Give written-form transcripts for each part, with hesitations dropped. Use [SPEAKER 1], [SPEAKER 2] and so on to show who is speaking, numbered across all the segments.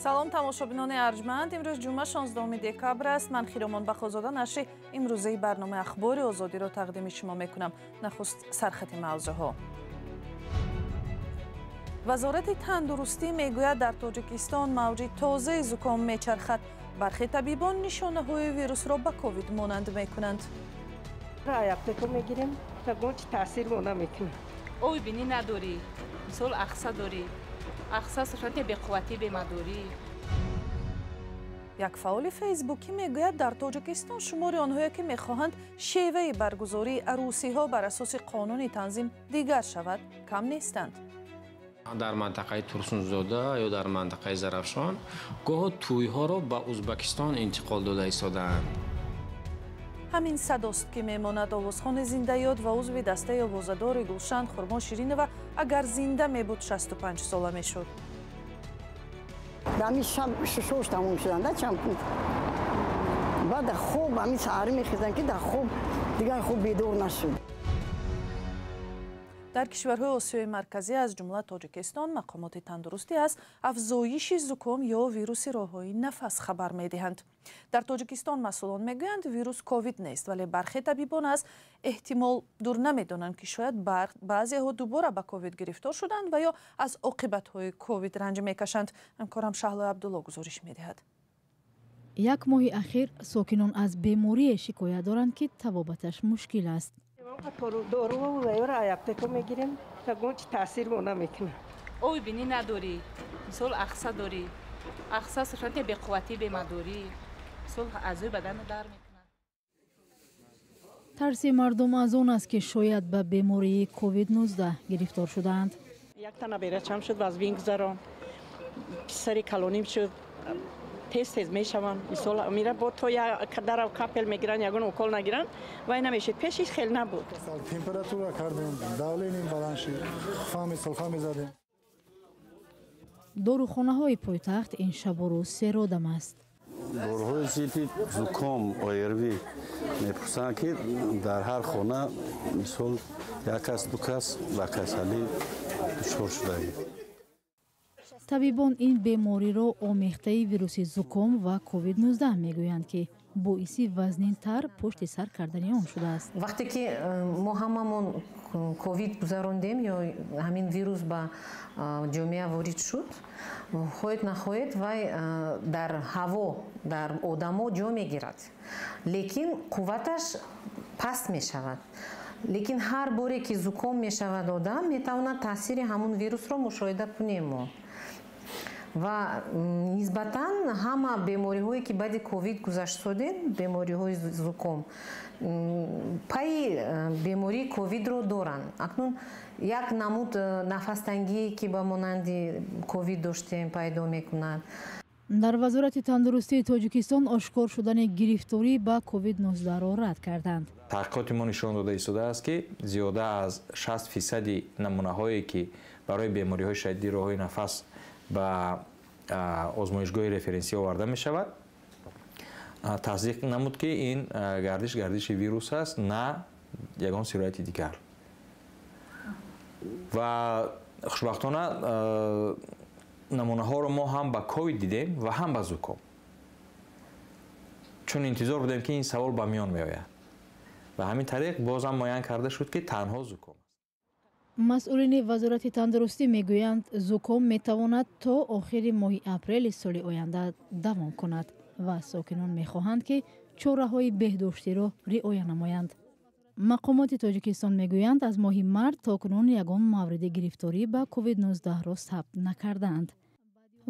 [SPEAKER 1] салом тамошобинони арҷманд. имрӯз ҷумъа 16 декабр аст. ман хиромон бахозода нашри имрӯзаи барномаи ахбори озодиро тақдими шумо мекунам. нахуст сархати мавзӯъҳо. вазорати тандурустӣ мегӯяд дар тоҷикистон мавҷи тозаи зуком мечархад. бархе табибон нишонаҳои вирусро ба ковид монанд мекунанд.
[SPEAKER 2] аптека мегирем тагончи таъсир вона мекунад.
[SPEAKER 3] ой бинӣ надорӣ, мисол ахса дорӣ, ахса сошати беқувватӣ бемадорӣ.
[SPEAKER 1] як фаъоли фейсбукӣ мегӯяд дар тоҷикистон шумори онҳое ки мехоҳанд шеваи баргузории арӯсиҳо бар асоси қонуни танзим дигар шавад кам нестанд.
[SPEAKER 4] дар мантақаи турсунзода ё дар мантақаи зарафшон гоҳо тӯйҳоро ба узбекистон интиқол дода истодаанд.
[SPEAKER 1] ҳамин садост ки мемонад овозхони зиндаёд ва узви дастаи овозадори гулшанд хурмо ширинова агар зинда мебуд 65 сола мешуд.
[SPEAKER 5] дами шаб шушош тамом шуданда чанд пункт баъд дар хоб ҳамин саҳари мехезанд ки дар хоб дигар хоб бедор нашуд.
[SPEAKER 1] дар кишварҳои осиёи марказӣ аз ҷумла тоҷикистон мақомоти тандурустӣ аз афзоиши зуком ё вируси роҳҳои нафас хабар медиҳанд. дар тоҷикистон масъулон мегӯянд вирус ковид нест, вале бархе табибон аз эҳтимол дур намедонанд ки шояд баъзеҳо дубора ба ковид гирифтор шуданд ва ё аз оқибатҳои ковид ранҷ мекашанд. ҳамкорам Шаҳлои Абдулло гузориш медиҳад.
[SPEAKER 6] як моҳи ахир сокинон аз беморие шикоят доранд ки табобаташ мушкил аст.
[SPEAKER 2] дору ва аптека мегирем тагончи таъсир вона мекунад.
[SPEAKER 3] ой бинӣ надорӣ, мисол ахса дорӣ, ахса сошати беқувватӣ бемадорӣ, мисол аъзои баданро дар мекунад.
[SPEAKER 6] тарси мардум аз он аст ки шояд ба бемории ковид-19 гирифтор шудаанд.
[SPEAKER 2] як та наберачам шуд ва аз бин гузарон, писари калоним шуд, тез мешаванд. мисол мира бо то дарав капел мегиранд, ягон укол нагиранд, вай намешид. пешиш хел набуд.
[SPEAKER 7] температура кардем, давленим баланд шуд, сулфа мезадем.
[SPEAKER 6] дорухонаҳои пойтахт ин шабу рӯз серодам аст.
[SPEAKER 8] дороҳои зидди зуком ОРВ мепурсанд ки дар ҳар хона мисол як кас ду кас ба касалӣ дучор шудаем.
[SPEAKER 6] табибон ин бемориро омехтаи вируси зуком ва ковид-19 мегӯянд ки боиси вазнинтар пушти сар кардани он шудааст.
[SPEAKER 9] вақте ки мо ҳамамон ковид гузарондем ё ҳамин вирус ба ҷомеа ворид шуд, хоҳед нахоҳед вай дар ҳаво дар одамо ҷо мегирад, лекин қувваташ паст мешавад. лекин ҳар боре ки зуком мешавад одам метавонад таъсири ҳамун вирусро мушоҳида кунем мо. ва нисбатан ҳама бемориҳое ки баъди ковид гузаштодем, бемориҳои зуком пайи бемории ковидро доранд. акнун як намуд нафастангие ки ба монанди ковид доштем пайдо мекунад.
[SPEAKER 6] дар вазорати тандурустии тоҷикистон ошкор шудани гирифторӣ ба ковид-19-ро рад карданд.
[SPEAKER 10] таҳқиқоти мо нишон дода истодааст ки зиёда аз 60% намунаҳое ки барои бемориҳои шадиди роҳҳои нафас ба озмоишгоҳи референсӣ оварда мешавад, тасдиқ намуд ки ин гардиши вирус аст, на ягон сирояти дигар. ва хушбахтона намунаҳоро мо ҳам ба ковид дидем ва ҳам ба зуком, чун интизор будем ки ин савол ба миён меояд ва ҳамин тариқ бозам муайян карда шуд ки танҳо зуком аст.
[SPEAKER 6] масъулини вазорати тандурустӣ мегӯянд зуком метавонад то охири моҳи апрели соли оянда давом кунад ва сокинон мехоҳанд ки чораҳои беҳдоштиро риоя намоянд. мақомоти тоҷикистон мегӯянд аз моҳи март то кунун ягон мавриди гирифторӣ ба ковид-19-ро сабт накардаанд.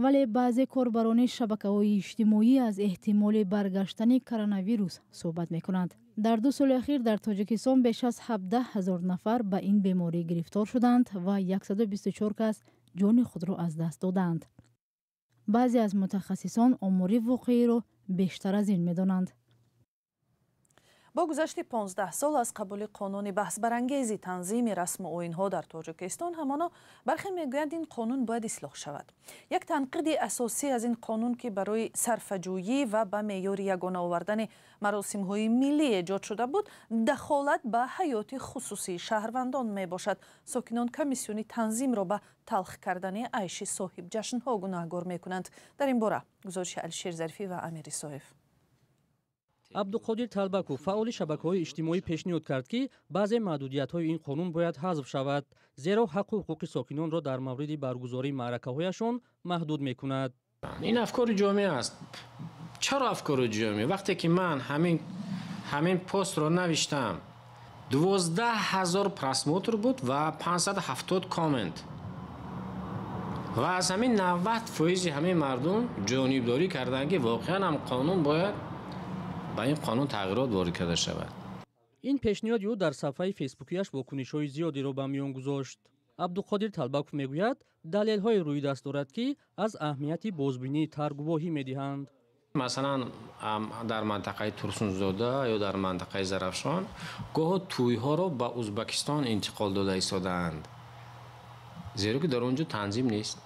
[SPEAKER 6] вале баъзе корбарони шабакаҳои иҷтимоӣ аз эҳтимоли баргаштани коронавирус суҳбат мекунанд. дар 2 соли ахир дар тоҷикистон беш аз 17 000 нафар ба ин беморӣ гирифтор шуданд ва 124 кас ҷони худро аз даст доданд. баъзе аз мутахассисон омори воқеиро бештар аз ин медонанд.
[SPEAKER 1] با گذشت 15 سال از قبول قانون بحث برانگیزی تنظیم رسم و آیین‌ها در تاجیکستان، همانا برخی میگویند این قانون باید اصلاح شود. یک تنقید اساسی از این قانون که برای صرفه‌جویی و به معیار یگانه آوردن مراسم‌های ملی ایجاد شده بود، دخالت به حیات خصوصی شهروندان می باشد. ساکنان کمیسیون تنظیم را به تلخ کردن عیش صاحب جشن‌ها گناهکار می‌کنند. در این باره گزارش الشیر ظریفی و امیر صاحب.
[SPEAKER 11] عبدالقادر طلبکو فعال شبکه‌های اجتماعی پیشنهاد کرد که بعضی محدودیت‌های این قانون باید حذف شود، زیرا حق و حقوق ساکنان را در مورد برگزاری معرکه‌هایشان محدود می‌کند.
[SPEAKER 4] این افکار جامعه است. چرا افکار جامعه؟ وقتی که من همین پست رو نوشتم 12,000 پرسموتر بود و 570 کامنت و از همین 90% همین مردم جانبداری کردند که واقعا هم قانون باید با این قانون تغییرات وارد کرده شود.
[SPEAKER 11] این پیشنهاد او در صفحه فیسبوکیش واکنش‌های زیادی را به میان گذاشت. عبدالقادر طلبکو میگوید دلایل‌های روی دست دارد که از اهمیت بازبینی ترگواهی می‌دهند.
[SPEAKER 4] مثلا در منطقه ترسونزاده یا در منطقه زرافشان گاه توی‌ها را به ازبکستان انتقال داده ایستاده‌اند، زیرا که در اونجا تنظیم نیست.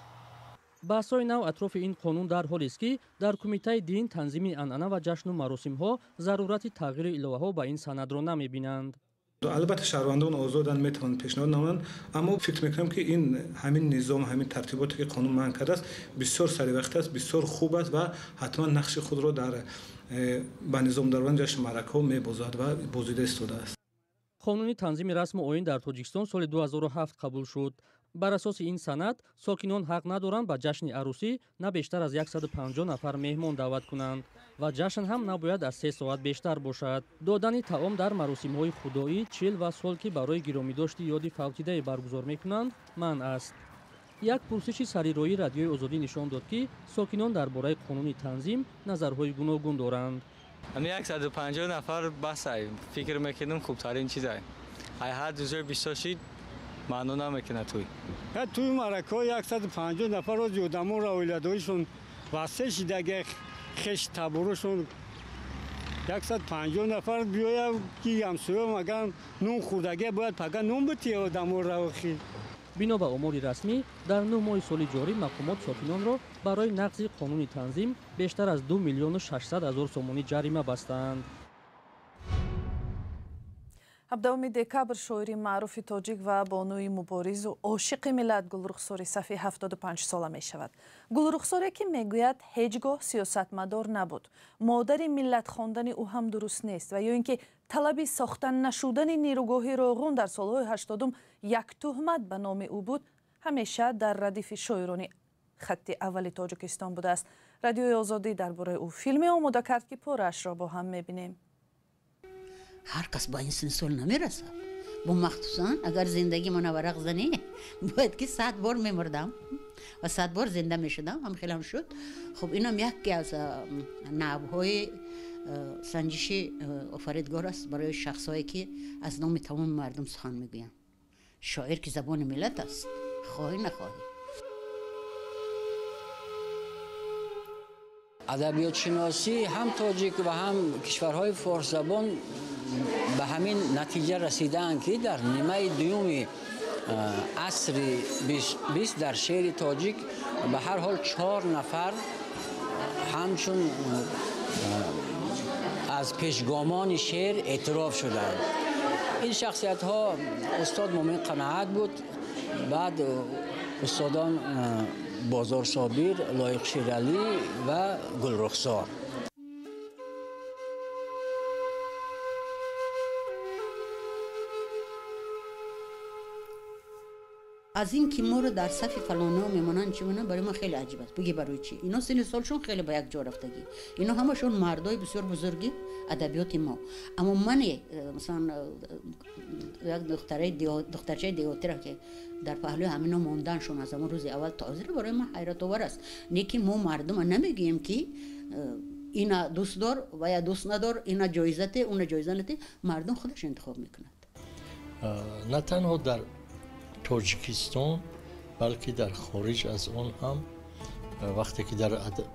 [SPEAKER 11] بحث‌های نو اطراف این قانون در حالی است که در کمیته دین تنظیم عنعنه و جشن و مراسم‌ها ضرورت تغییر الهه‌ها به این سند را نمی‌بینند.
[SPEAKER 12] البته شهروندان آزادن میتونن پیشنهاد نمایند، اما فکر میکنم که این همین نظام، همین ترتیباتی که قانون معین کرده است بسیار سریع وقت است، بسیار خوب است و حتما نقش خود را در به نظام دروان جشن معرکه‌ها می‌بازد و بازیده ایستاده است.
[SPEAKER 11] قانون تنظیم رسم و آیین در تاجیکستان سال 2007 قبول شد. بر اساس این سند ساکنان حق ندارند به جشن عروسی نه بیشتر از 150 نفر مهمان دعوت کنند و جشن هم نباید از 3 ساعت بیشتر باشد. دادن طعام در مراسم‌های خدایی 40 و سال که برای گرامی‌داشت یاد فوتیده برگزار می‌کنند منع است. یک پرسش سریرایی رادیوی آزادی نشان داد که ساکنان درباره قانون تنظیم نظرهای گوناگون دارند.
[SPEAKER 13] 150 نفر بس فکر می‌کنم خوبترین چیز است. هر 2026 معنی نمیکنه
[SPEAKER 14] توی معرکه 150 نفر رو جودمون را اولادایشون واسه دیگه خش تبورشون 150 نفر بیاید که همسایه مگر نون خوردگی باید پگه نون بتی آدمون را خی.
[SPEAKER 11] بنا به آمار رسمی در 9 ماه سال جاری مقامات ساکنان را برای نقض قانون تنظیم بیشتر از 2,600,000 سومانی جریمه بستند.
[SPEAKER 1] 17 دکبر شاعری معروف تاجیک و بانوی مبارز و عاشق ملت گلرخساری صفی 75 ساله می شود. گلرخساری که میگوید هیچگاه سیاستمدار نبود، مادر ملت خواندن او هم درست نیست و یا اینکه طلب ساختن نشدن نیروگاه راغون در سالهای 80 یک تهمت به نام او بود، همیشه در ردیف شاعران خط اول تاجیکستان بوده است. رادیوی آزادی درباره او فیلمی آماده کرد که پارش را با هم میبینیم.
[SPEAKER 15] هر کس با این سنسول نمیرسد. با مخصوصا اگر زندگی من ورق زنی باید که 100 بار میمردم و 100 بار زنده میشدم، هم خیلی هم شد. خب اینم یکی از نبهای سنجش آفریدگار است برای شخصایی که از نام تمام مردم سخن میگویند. شاعر که زبان ملت است، خواهی نخواهی.
[SPEAKER 16] ادبیات شناسی هم تاجیک و هم کشورهای فارس زبان به همین نتیجه رسیدن که در نیمه دوم عصر 20 در شعر تاجیک به هر حال 4 نفر همچون از پیشگامان شعر اعتراف شدند. این شخصیت ها استاد مومن قناعت بود، بعد استادان بازار صابر، لایق شیرالی و گلرخسار.
[SPEAKER 15] از این که ما رو در صف فلانه میمونن چی مونن برای ما خیلی عجیب است. بگی برای چی؟ اینا سن سالشون خیلی به یک جا رفتگی. اینا همشون مردای بسیار بزرگی ادبیات ما. اما من مثلا یک دخترچه دیوتر که در پهلوی همینا موندنشون از همون روز اول تا حاضر برای ما حیرت آور است. نیکی ما مردم نمیگیم که اینا دوست دار و یا دوست ندار، اینا جایزته اون جایزه نته، مردم خودش انتخاب میکند.
[SPEAKER 17] نه تنها در تاجیکستان بلکه در خارج از آن هم وقتی که در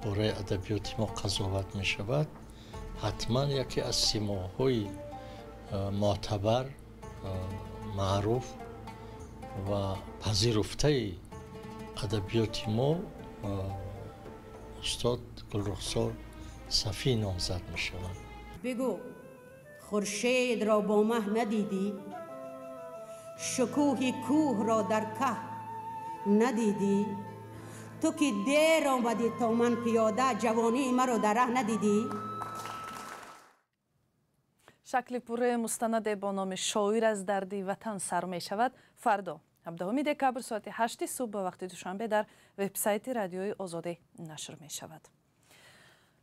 [SPEAKER 17] باره ادبیات ما قضاوت می شود، حتما یکی از سیماهای معتبر معروف و پذیرفته ادبیات ما استاد گلرخسار صفی نامزد می شوند.
[SPEAKER 15] بگو خورشید را با مه ندیدی؟ شکوه کوه را در که ندیدی؟ تو که دیر آمدی تا من پیاده جوانی مرا در ره ندیدی؟
[SPEAKER 1] شکل پوره مستند با نام شاعر از دردی وطن سر می شود فردا 17 دکبر ساعت 8 صبح به وقت دوشنبه در وبسایت رادیوی آزادی نشر می شود.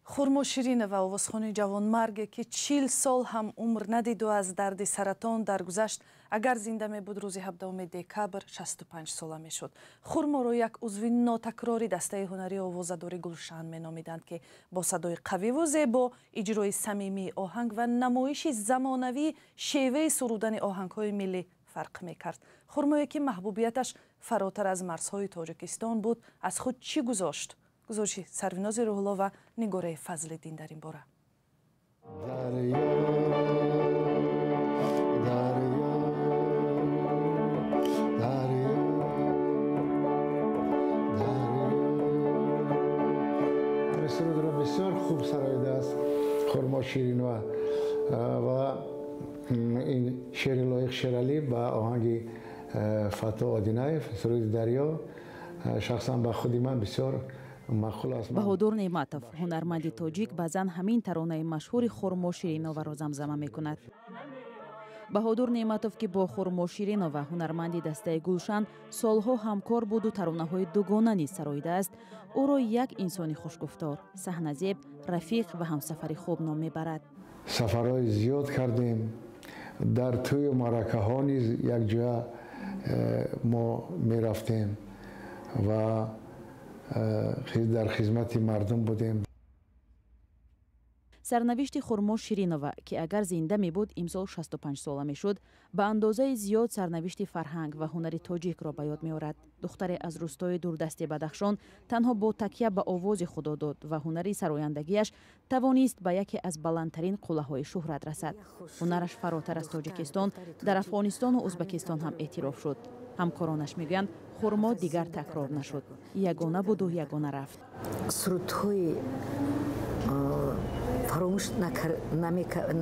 [SPEAKER 1] خورما شیرین و آوازخوانی جوانمرگ که 40 سال هم عمر ندید و از درد سرطان درگذشت اگر زنده می بود روز 17 دکبر 65 ساله می شد. خورما را یک عضو ناتکراری دسته هنری آوازداری گلشن می نامیدند که با صدای قوی و زیبا، اجرای صمیمی آهنگ و نمایش زمانوی شیوه سرودن آهنگ‌های ملی فرق می کرد. خورمایی که محبوبیتش فراتر از مرزهای تاجیکستان بود از خود چی گذاشت؟ گزارشی سروناز روح‌الله و نگاره فضل‌الدین در این باره.
[SPEAKER 7] سرود را بسیار خوب سرایده است خورما شیرین و این شعر لایق شیرالی با آهنگ فتا آدینایف سرود دریا شخصا به خودی من بسیار مقبول است.
[SPEAKER 18] بهادر نعمتов هنرمندی تاجیک баъзан ҳамин таронаи машҳури خورما ширинова замзама мекунад. баҳодур неъматов ки бо خورما ширинова ҳунарманди дастаи гулшан солҳо ҳамкор буду таронаҳои дугона низ сароидааст, ӯро як инсони хушгуфтор, саҳназеб, рафиқ ва ҳамсафари хуб ном мебарад.
[SPEAKER 7] сафарҳои зиёд кардем, дар тӯю маъракаҳо низ якҷоя мо мерафтем ва дар хизмати мардум будем.
[SPEAKER 18] сарнавишти خورما ширинова ки агар зинда мебуд имсол 65 сола мешуд, ба андозаи зиёд сарнавишти фарҳанг ва ҳунари тоҷикро ба ёд меорад. духтаре аз рӯстои дурдасти Бадахшон танҳо бо такя ба овози худодод ва ҳунари сарояндагиаш тавонист ба яке аз баландтарин қуллаҳои шӯҳрат расад. ҳунараш фаротар аз Тоҷикистон дар Афғонистону Ӯзбекистон ҳам эътироф шуд. ҳамкоронаш мегӯянд خورما дигар такрор нашуд, ягона буду ягона рафт.
[SPEAKER 19] сурудҳои фаромӯш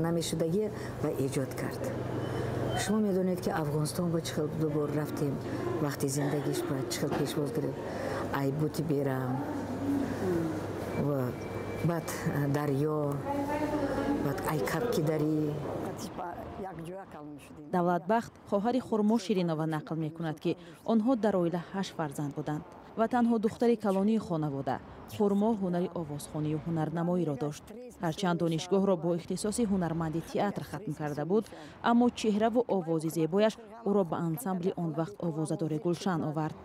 [SPEAKER 19] намешудагӣ ва эҷод кард. шумо медонед ки Афғонистон ба чӣ хел дубор рафтем, вақти зиндагиш ба чӣ хел пешвоз гирифт, ай бути берам ва баъд дарё, баъд ай капки дарӣ.
[SPEAKER 18] давлатбахт хоҳари خورما ширинова нақл мекунад ки онҳо дар оила 8 фарзанд буданд ва танҳо духтари калонии хонавода. خورما ҳунари овозхонию ҳунарнамоиро дошт. ҳарчанд донишгоҳро бо ихтисоси ҳунарманди театр хатм карда буд, аммо чеҳраву овози зебояш ӯро ба ансамбли он вақт овозадори гулшан овард.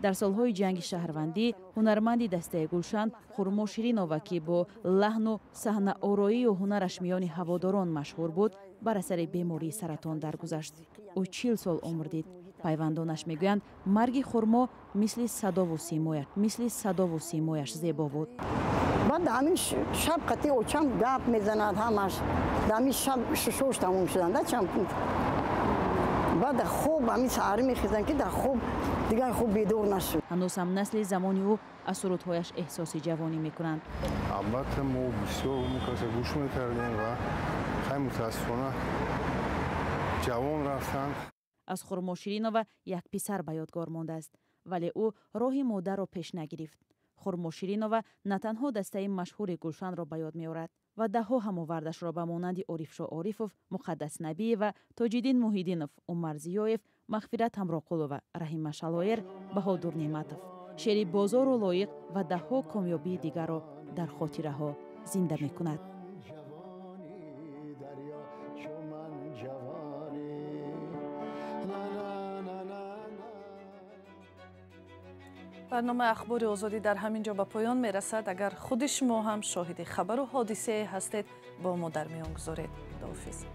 [SPEAKER 18] дар солҳои ҷанги шаҳрвандӣ ҳунарманди дастаи гулшан خورما ширинова ки бо лаҳну саҳнаороию ҳунараш миёни ҳаводорон машҳур буд, бар асари бемории саратон даргузашт. ӯ 40 сол умр дид. пайвандонаш мегӯянд марги خورما мисли садову симояш зебо буд.
[SPEAKER 5] баъд ҳамин шаб қати очам гап мезанад ҳамаш ҳамин шаб шушош тамом шуданда чампун баъд хуб ҳамин саҳарӣ мехезанд ки дар хуб дигар хуб бедор нашуд.
[SPEAKER 18] ҳанӯз ҳам насли замони ӯ аз сурудҳояш эҳсоси ҷавонӣ мекунанд.
[SPEAKER 20] албатта мо бисёр мукаса гӯш мекардем ва хеле мутаассифона ҷавон рафтанд.
[SPEAKER 18] аз خورما ширинова як писар ба ёдгор мондааст, вале ӯ роҳи модарро пеш нагирифт. خورما ширинова на танҳо дастаи машҳури гулшанро ба ёд меорад ва даҳҳо ҳамовардашро ба монанди Орифшо Орифов, Муқаддас Набиева, Тоҷиддин Муҳиддинов, Умар Зиёев, Мағфират Ҳамроқулова, Раҳима Шалоер, Баҳодур Неъматов шеъри бозору лоиқ ва даҳҳо комёбии дигарро дар хотираҳо зинда мекунад.
[SPEAKER 1] برنامه اخبار آزادی در همین جا به پایان میرسد. اگر خود شما هم شاهد خبر و حادثه هستید با ما در میان گذارید. خداحافظ.